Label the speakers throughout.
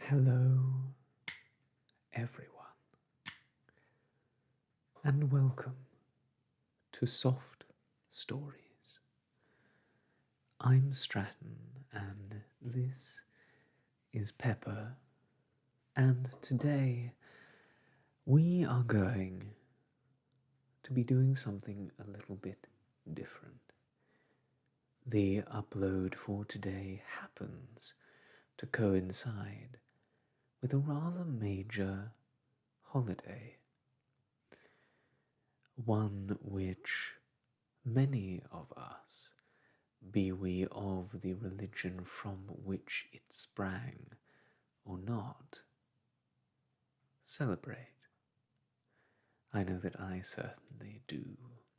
Speaker 1: Hello, everyone, and welcome to Soft Stories. I'm Stratton, and this is Pepper, and today we are going to be doing something a little bit different. The upload for today happens to coincide with a rather major holiday, one which many of us, be we of the religion from which it sprang or not, celebrate. I know that I certainly do,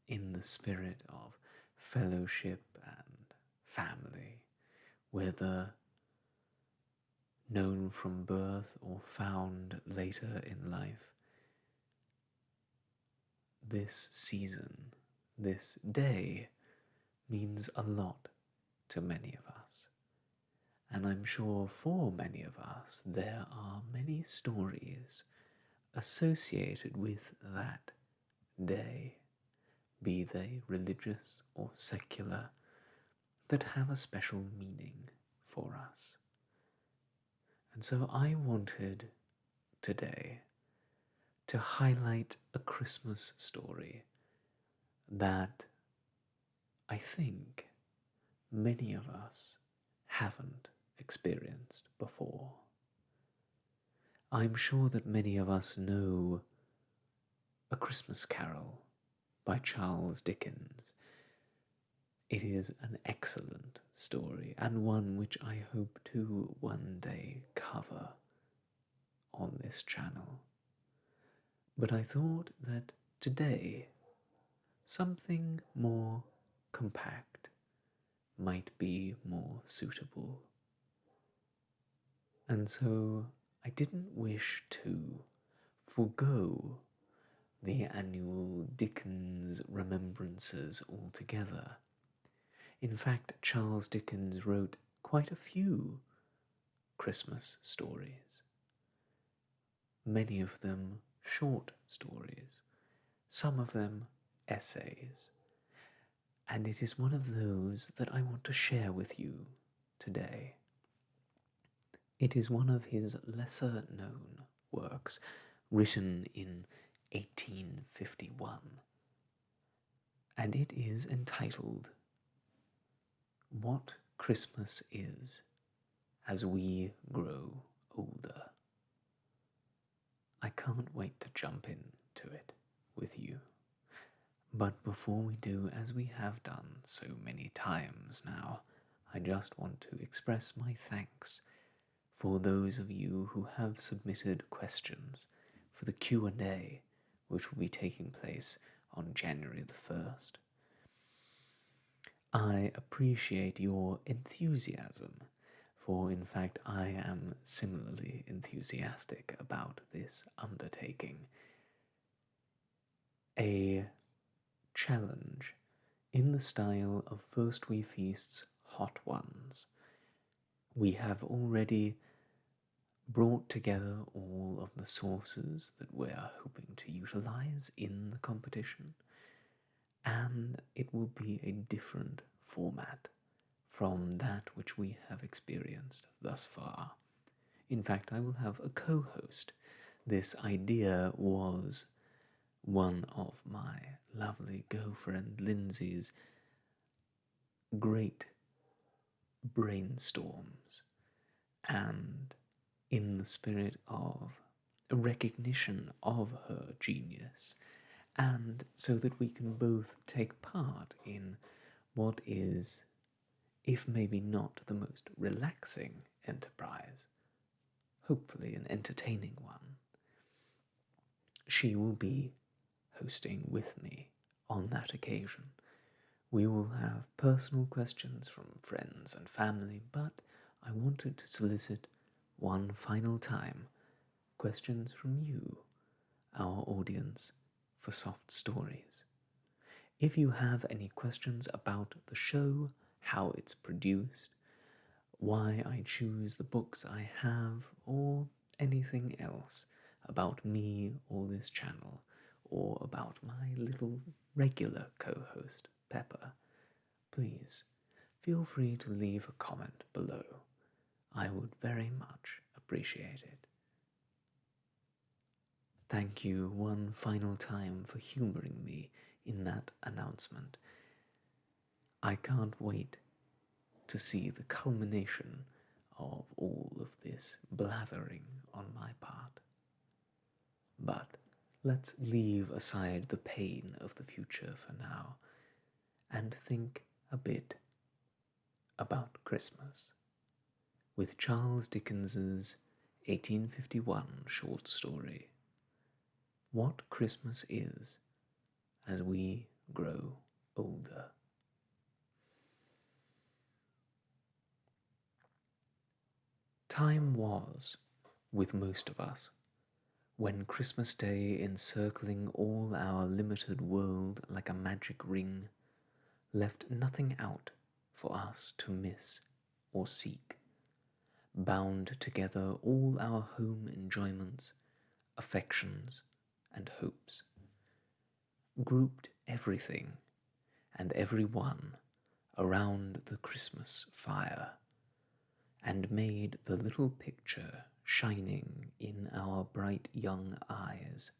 Speaker 1: in the spirit of fellowship and family, whether known from birth or found later in life. This season, this day, means a lot to many of us. And I'm sure for many of us there are many stories associated with that day, be they religious or secular, that have a special meaning for us. And so I wanted today to highlight a Christmas story that I think many of us haven't experienced before. I'm sure that many of us know A Christmas Carol by Charles Dickins. It is an excellent story, and one which I hope to one day cover on this channel. But I thought that today something more compact might be more suitable. And so I didn't wish to forego the annual Dickens remembrances altogether. In fact, Charles Dickens wrote quite a few Christmas stories, many of them short stories, some of them essays, and it is one of those that I want to share with you today. It is one of his lesser-known works, written in 1851, and it is entitled What Christmas Is as We Grow Older. I can't wait to jump into it with you. But before we do, as we have done so many times now, I just want to express my thanks for those of you who have submitted questions for the Q&A, which will be taking place on January the 1st. I appreciate your enthusiasm, for in fact I am similarly enthusiastic about this undertaking. A challenge in the style of First We Feast's Hot Ones. We have already brought together all of the sources that we are hoping to utilize in the competition, and it will be a different format from that which we have experienced thus far. In fact, I will have a co-host. This idea was one of my lovely girlfriend Lindsay's great brainstorms, and in the spirit of a recognition of her genius, and so that we can both take part in what is, if maybe not the most relaxing enterprise, hopefully an entertaining one. She will be hosting with me on that occasion. We will have personal questions from friends and family, but I wanted to solicit one final time questions from you, our audience, for soft stories. If you have any questions about the show, how it's produced, why I choose the books I have, or anything else about me or this channel, or about my little regular co-host, Pepper, please feel free to leave a comment below. I would very much appreciate it. Thank you one final time for humouring me in that announcement. I can't wait to see the culmination of all of this blathering on my part. But let's leave aside the pain of the future for now and think a bit about Christmas with Charles Dickens's 1851 short story, What Christmas Is as We Grow Older. Time was, with most of us, when Christmas Day, encircling all our limited world like a magic ring, left nothing out for us to miss or seek, bound together all our home enjoyments, affections, and hopes, grouped everything and every one around the Christmas fire, and made the little picture shining in our bright young eyes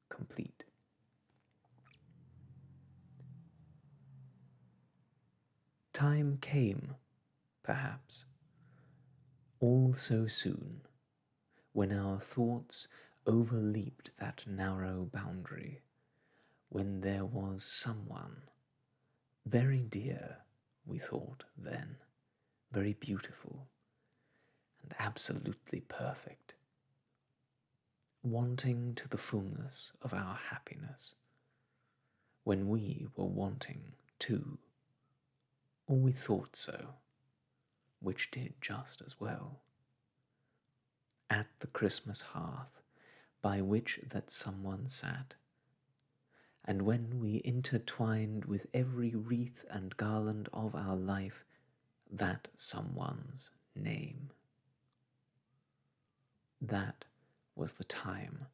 Speaker 1: complete. Time came, perhaps, all so soon, when our thoughts overleaped that narrow boundary, when there was someone very dear, we thought then, very beautiful, and absolutely perfect, wanting to the fullness of our happiness, when we were wanting too, or we thought so, which did just as well. At the Christmas hearth by which that someone sat, and when we intertwined with every wreath and garland of our life that someone's name. That was the time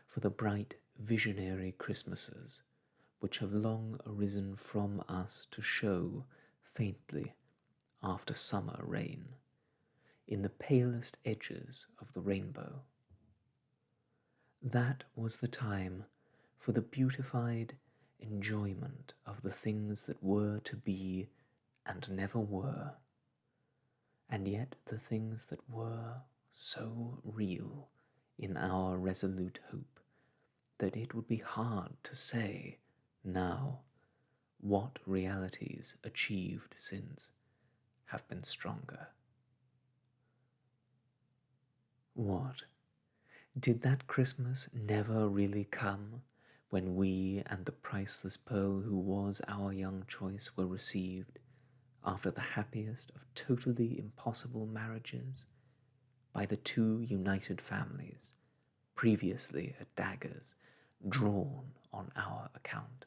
Speaker 1: for the bright visionary Christmases which have long arisen from us to show faintly after summer rain in the palest edges of the rainbow. That was the time for the beautified enjoyment of the things that were to be and never were, and yet the things that were so real in our resolute hope that it would be hard to say now what realities achieved since have been stronger. What? Did that Christmas never really come, when we and the priceless pearl who was our young choice were received, after the happiest of totally impossible marriages, by the two united families, previously at daggers, drawn on our account?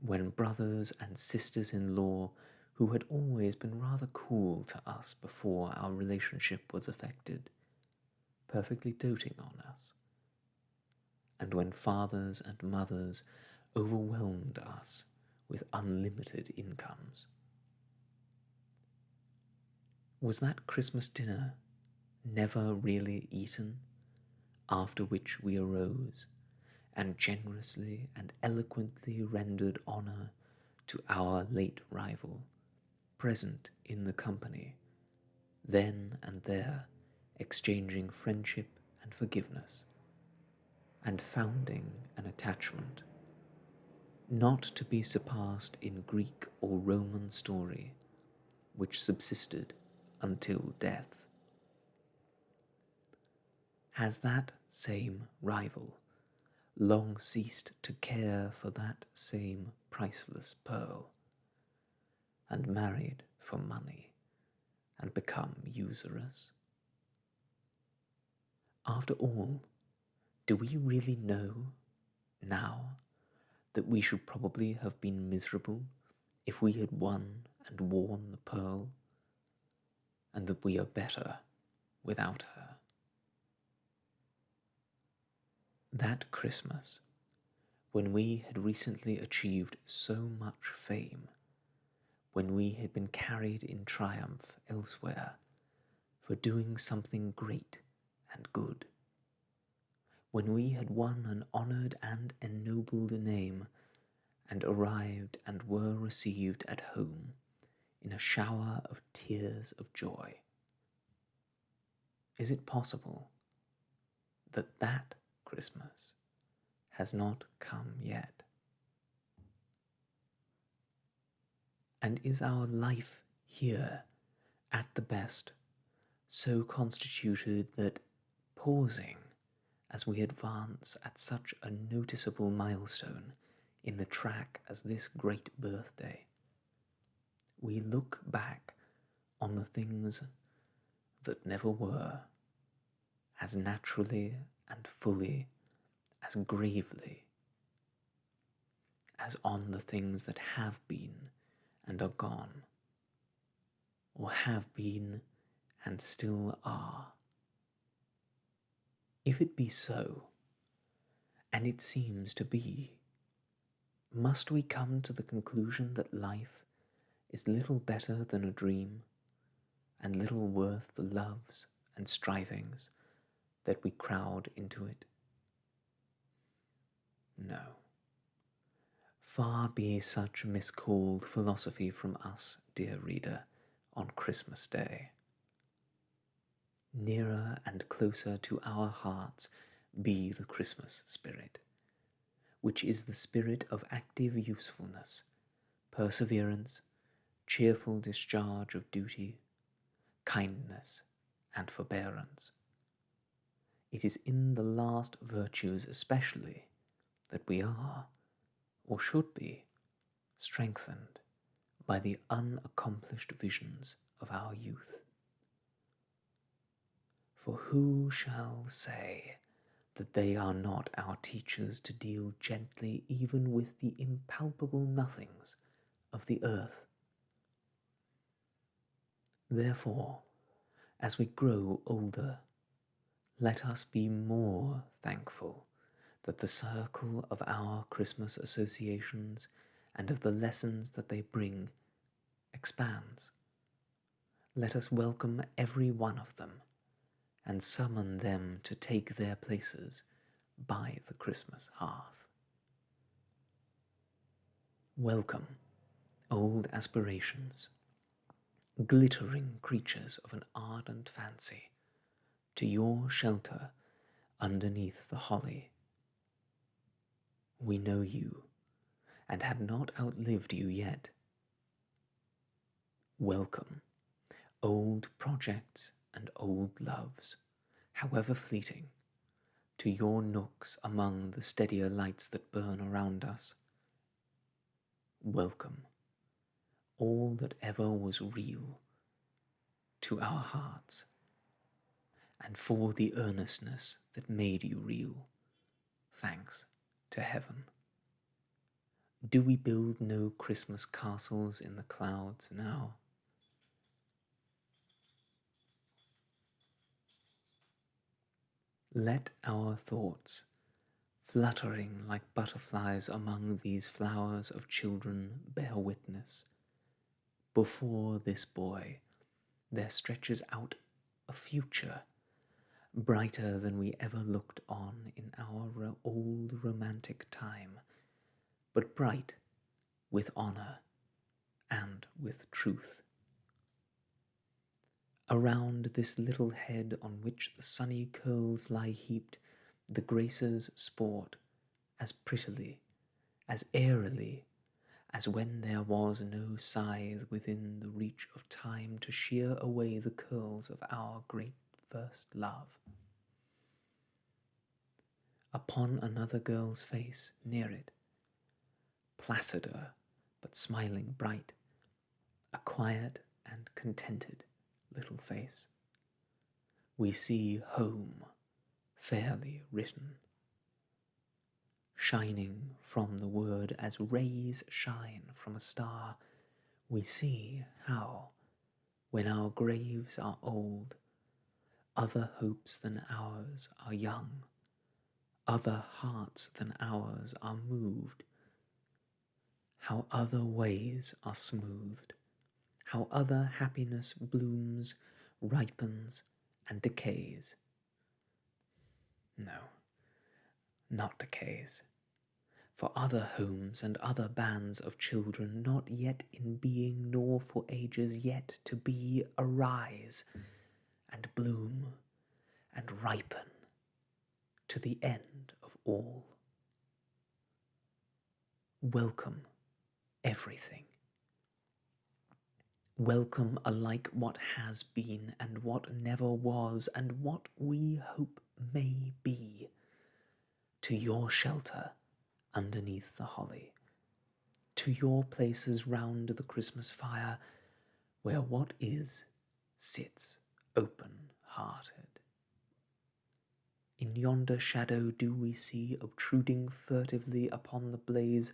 Speaker 1: When brothers and sisters-in-law, who had always been rather cool to us before our relationship was affected, perfectly doting on us, and when fathers and mothers overwhelmed us with unlimited incomes. Was that Christmas dinner never really eaten, after which we arose and generously and eloquently rendered honour to our late rival, present in the company, then and there exchanging friendship and forgiveness, and founding an attachment, not to be surpassed in Greek or Roman story, which subsisted until death? Has that same rival long ceased to care for that same priceless pearl, and married for money, and become usurious? After all, do we really know, now, that we should probably have been miserable if we had won and worn the pearl, and that we are better without her. That Christmas, when we had recently achieved so much fame, when we had been carried in triumph elsewhere for doing something great and good, when we had won an honoured and ennobled name, and arrived and were received at home in a shower of tears of joy. Is it possible that that Christmas has not come yet? And is our life here, at the best, so constituted that, pausing as we advance at such a noticeable milestone in the track as this great birthday, we look back on the things that never were, as naturally and fully, as gravely, as on the things that have been and are gone, or have been and still are? If it be so, and it seems to be, must we come to the conclusion that life is little better than a dream, and little worth the loves and strivings that we crowd into it? No. Far be such miscalled philosophy from us, dear reader, on Christmas Day. Nearer and closer to our hearts be the Christmas spirit, which is the spirit of active usefulness, perseverance, cheerful discharge of duty, kindness, and forbearance. It is in the last virtues especially that we are, or should be, strengthened by the unaccomplished visions of our youth. For who shall say that they are not our teachers to deal gently even with the impalpable nothings of the earth? Therefore, as we grow older, let us be more thankful that the circle of our Christmas associations and of the lessons that they bring expands. Let us welcome every one of them and summon them to take their places by the Christmas hearth. Welcome, old aspirations, glittering creatures of an ardent fancy, to your shelter underneath the holly. We know you, and have not outlived you yet. Welcome, old projects and old loves, however fleeting, to your nooks among the steadier lights that burn around us. Welcome, all that ever was real, to our hearts, and for the earnestness that made you real, thanks to heaven. Do we build no Christmas castles in the clouds now? Let our thoughts, fluttering like butterflies among these flowers of children, bear witness. Before this boy there stretches out a future, brighter than we ever looked on in our old romantic time, but bright with honour and with truth. Around this little head on which the sunny curls lie heaped, the graces sport as prettily, as airily, as when there was no scythe within the reach of time to shear away the curls of our great first love. Upon another girl's face near it, placider but smiling bright, a quiet and contented little face, we see home fairly written, shining from the word as rays shine from a star. We see how, when our graves are old, other hopes than ours are young, other hearts than ours are moved, how other ways are smoothed, how other happiness blooms, ripens, and decays. No, not decays. For other homes and other bands of children not yet in being, nor for ages yet to be, arise and bloom and ripen to the end of all. Welcome everything. Welcome alike what has been and what never was and what we hope may be, to your shelter underneath the holly, to your places round the Christmas fire, where what is sits open-hearted. In yonder shadow do we see, obtruding furtively upon the blaze,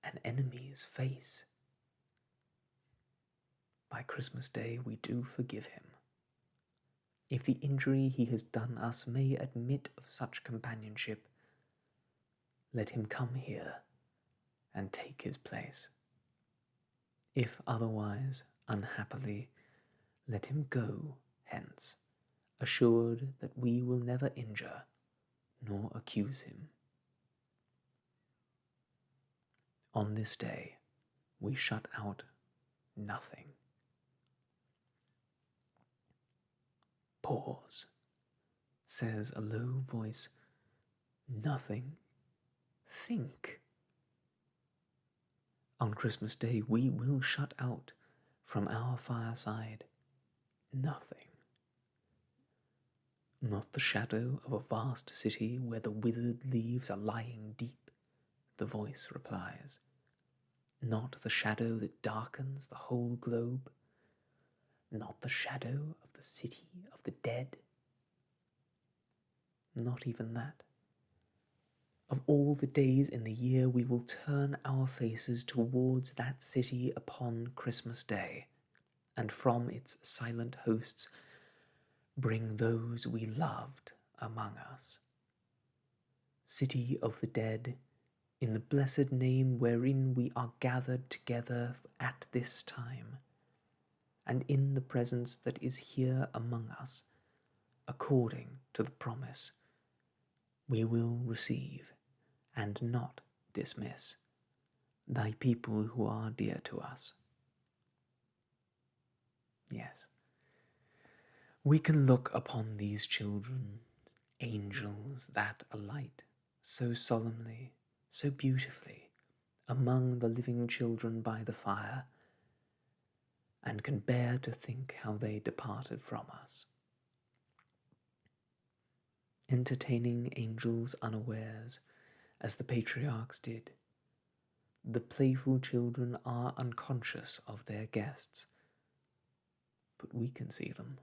Speaker 1: an enemy's face. By Christmas Day we do forgive him. If the injury he has done us may admit of such companionship, let him come here and take his place. If otherwise, unhappily, let him go hence, assured that we will never injure nor accuse him. On this day we shut out nothing. Pause, says a low voice. Nothing. Think. On Christmas Day we will shut out from our fireside nothing. Not the shadow of a vast city where the withered leaves are lying deep, the voice replies. Not the shadow that darkens the whole globe. Not the shadow of the city of the dead. Not even that. Of all the days in the year we will turn our faces towards that city upon Christmas Day, and from its silent hosts bring those we loved among us. City of the dead, in the blessed name wherein we are gathered together at this time, and in the presence that is here among us, according to the promise, we will receive and not dismiss thy people who are dear to us. Yes, we can look upon these children, angels that alight so solemnly, so beautifully, among the living children by the fire, and can bear to think how they departed from us. Entertaining angels unawares, as the patriarchs did, the playful children are unconscious of their guests, but we can see them,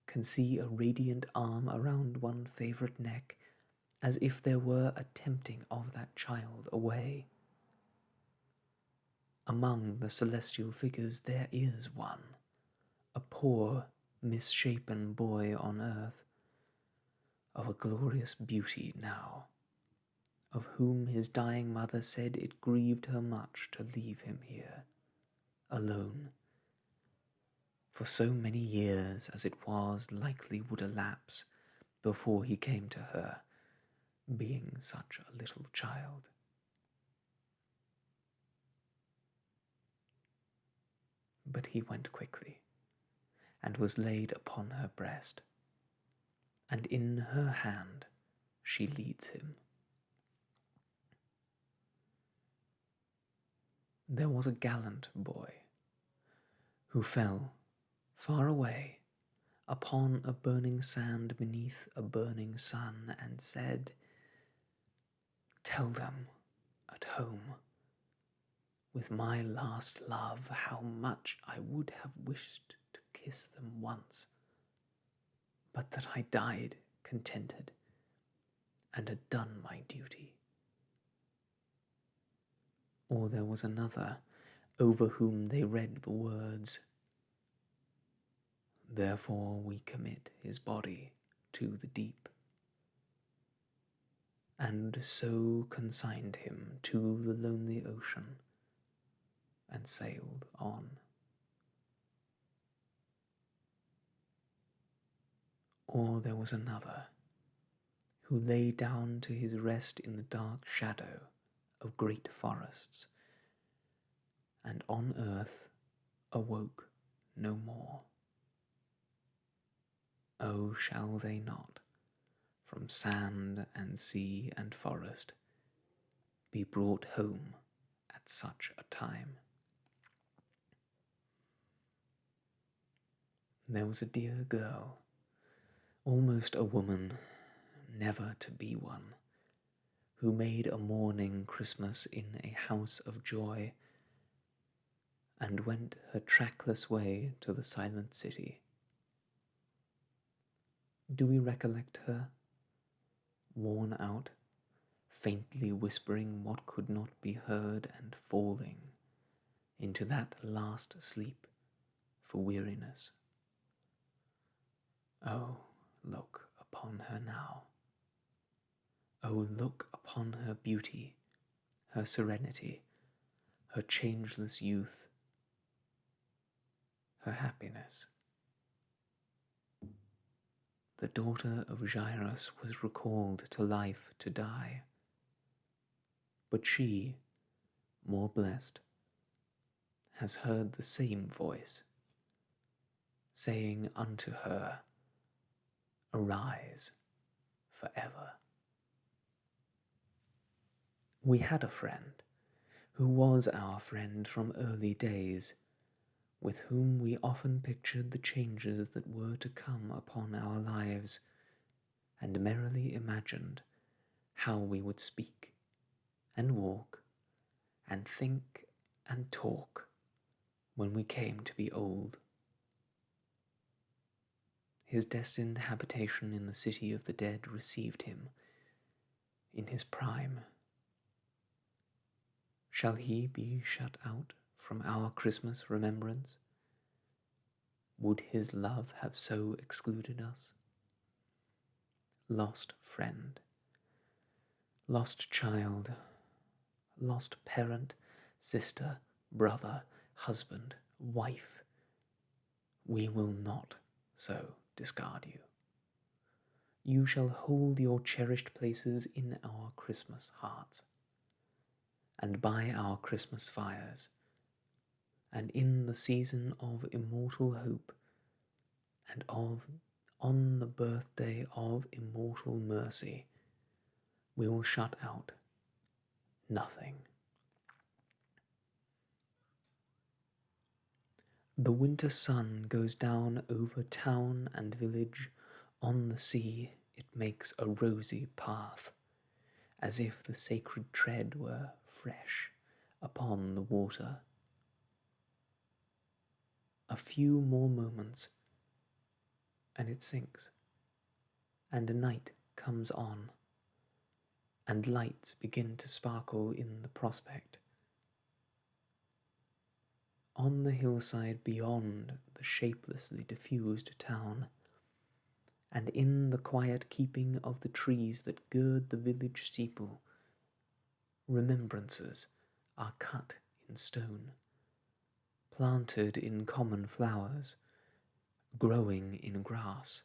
Speaker 1: can see a radiant arm around one favourite neck, as if there were a tempting of that child away. Among the celestial figures there is one, a poor, misshapen boy on earth, of a glorious beauty now, of whom his dying mother said it grieved her much to leave him here, alone, for so many years as it was likely would elapse before he came to her, being such a little child. But he went quickly, and was laid upon her breast, and in her hand she leads him. There was a gallant boy, who fell far away upon a burning sand beneath a burning sun, and said, "Tell them at home, with my last love, how much I would have wished to kiss them once, but that I died contented and had done my duty." Or there was another, over whom they read the words, Therefore we commit his body to the deep, and so consigned him to the lonely ocean, and sailed on. Or there was another, who lay down to his rest in the dark shadow of great forests, and on earth awoke no more. Oh, shall they not, from sand and sea and forest, be brought home at such a time? There was a dear girl, almost a woman, never to be one, who made a morning Christmas in a house of joy, and went her trackless way to the silent city. Do we recollect her, worn out, faintly whispering what could not be heard, and falling into that last sleep for weariness? Oh, look upon her now. Oh, look upon her beauty, her serenity, her changeless youth, her happiness. The daughter of Jairus was recalled to life to die, but she, more blessed, has heard the same voice, saying unto her, Arise forever. We had a friend, who was our friend from early days, with whom we often pictured the changes that were to come upon our lives, and merrily imagined how we would speak, and walk, and think, and talk, when we came to be old. His destined habitation in the city of the dead received him in his prime. Shall he be shut out from our Christmas remembrance? Would his love have so excluded us? Lost friend, lost child, lost parent, sister, brother, husband, wife, we will not so discard you. You shall hold your cherished places in our Christmas hearts, and by our Christmas fires, and in the season of immortal hope, and on the birthday of immortal mercy, we will shut out nothing. The winter sun goes down over town and village. On the sea it makes a rosy path, as if the sacred tread were fresh upon the water. A few more moments, and it sinks, and a night comes on, and lights begin to sparkle in the prospect. On the hillside beyond the shapelessly diffused town, and in the quiet keeping of the trees that gird the village steeple, remembrances are cut in stone, planted in common flowers, growing in grass,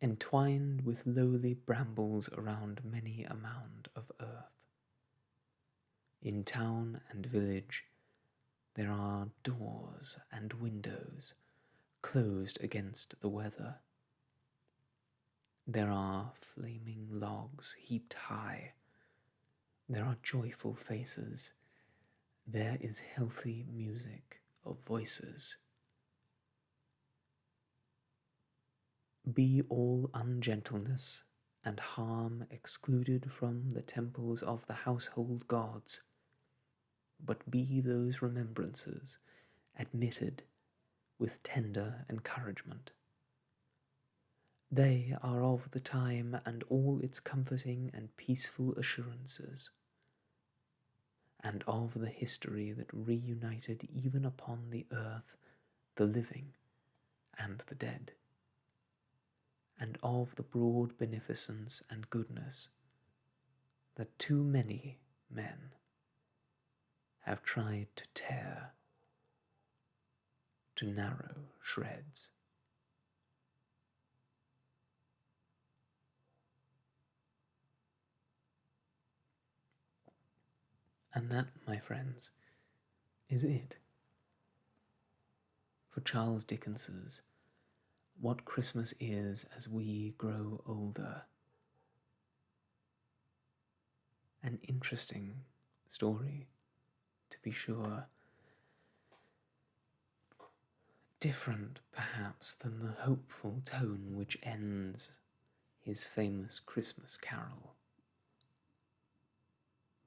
Speaker 1: entwined with lowly brambles around many a mound of earth. In town and village there are doors and windows closed against the weather. There are flaming logs heaped high. There are joyful faces. There is healthy music of voices. Be all ungentleness and harm excluded from the temples of the household gods, but be those remembrances admitted with tender encouragement. They are of the time and all its comforting and peaceful assurances, and of the history that reunited even upon the earth the living and the dead, and of the broad beneficence and goodness that too many men have tried to tear to narrow shreds. And that, my friends, is it for Charles Dickens's What Christmas Is as We Grow Older. An interesting story, to be sure. Different, perhaps, than the hopeful tone which ends his famous Christmas carol,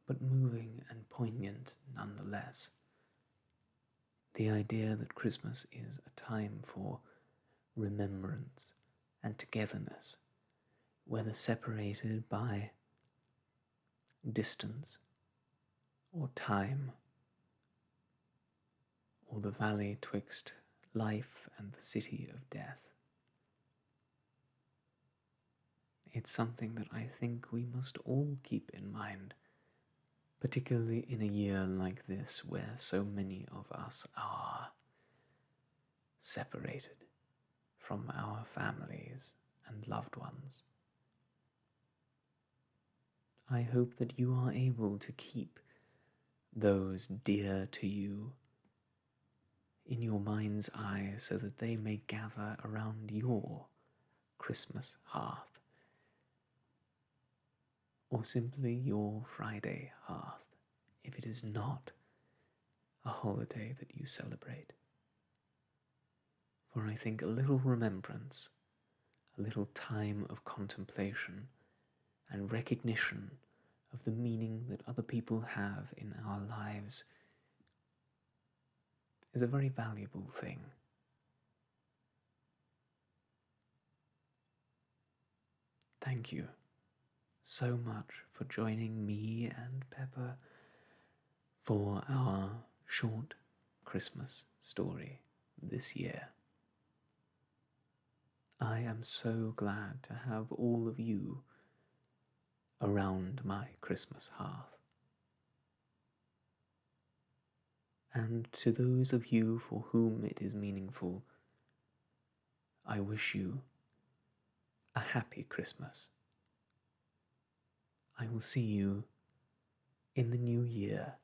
Speaker 1: but moving and poignant nonetheless. The idea that Christmas is a time for remembrance and togetherness, whether separated by distance or time, or the valley twixt life and the city of death. It's something that I think we must all keep in mind, particularly in a year like this where so many of us are separated from our families and loved ones. I hope that you are able to keep those dear to you in your mind's eye so that they may gather around your Christmas hearth, or simply your Friday hearth, if it is not a holiday that you celebrate. For I think a little remembrance, a little time of contemplation and recognition of the meaning that other people have in our lives is a very valuable thing. Thank you so much for joining me and Pepper for our short Christmas story this year. I am so glad to have all of you around my Christmas hearth. And to those of you for whom it is meaningful, I wish you a happy Christmas. I will see you in the new year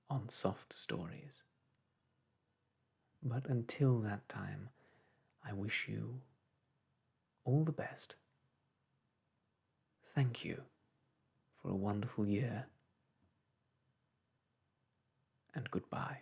Speaker 1: on Soft Stories. But until that time, I wish you all the best. Thank you for a wonderful year, and goodbye.